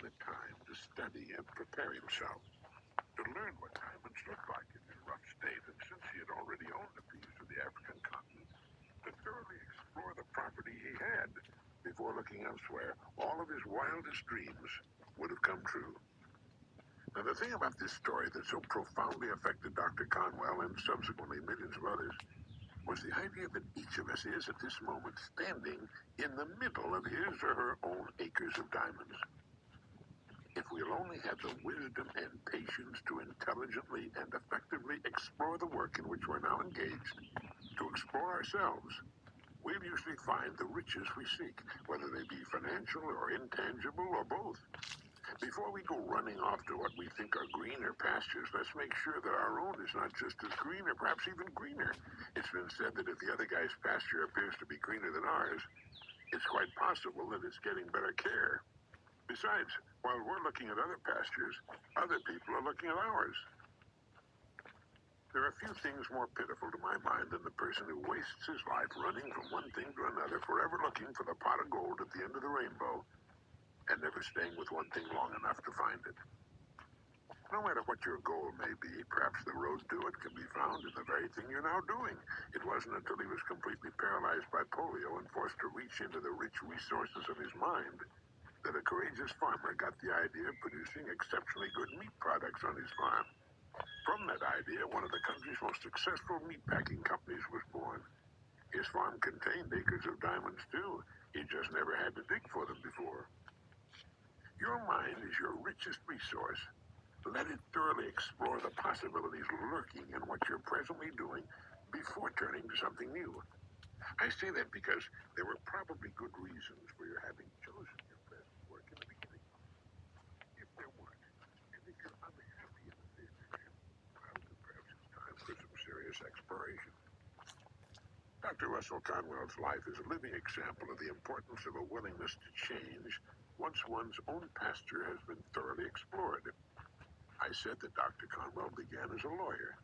the time to study and prepare himself, to learn what diamonds looked like in their rough state, and since he had already owned a piece of the African continent, to thoroughly explore the property he had. Before looking elsewhere, all of his wildest dreams would have come true. Now, the thing about this story that so profoundly affected Dr. Conwell and subsequently millions of others was the idea that each of us is, at this moment, standing in the middle of his or her own acres of diamonds. If we'll only have the wisdom and patience to intelligently and effectively explore the work in which we're now engaged, to explore ourselves, we'll usually find the riches we seek, whether they be financial or intangible or both. Before we go running off to what we think are greener pastures, let's make sure that our own is not just as green or perhaps even greener. It's been said that if the other guy's pasture appears to be greener than ours, it's quite possible that it's getting better care. Besides, while we're looking at other pastures, other people are looking at ours. There are few things more pitiful to my mind than the person who wastes his life running from one thing to another, forever looking for the pot of gold at the end of the rainbow, and never staying with one thing long enough to find it. No matter what your goal may be, perhaps the road to it can be found in the very thing you're now doing. It wasn't until he was completely paralyzed by polio and forced to reach into the rich resources of his mind that a courageous farmer got the idea of producing exceptionally good meat products on his farm. From that idea, one of the country's most successful meatpacking companies was born. His farm contained acres of diamonds, too. He just never had to dig for them before. Your mind is your richest resource. Let it thoroughly explore the possibilities lurking in what you're presently doing before turning to something new. I say that because there were probably good reasons for your having chosen your present work in the beginning. If there weren't, and if you're unhappy in the future, well, then perhaps it's time for some serious exploration. Dr. Russell Conwell's life is a living example of the importance of a willingness to change once one's own pasture has been thoroughly explored. I said that Dr. Conwell began as a lawyer.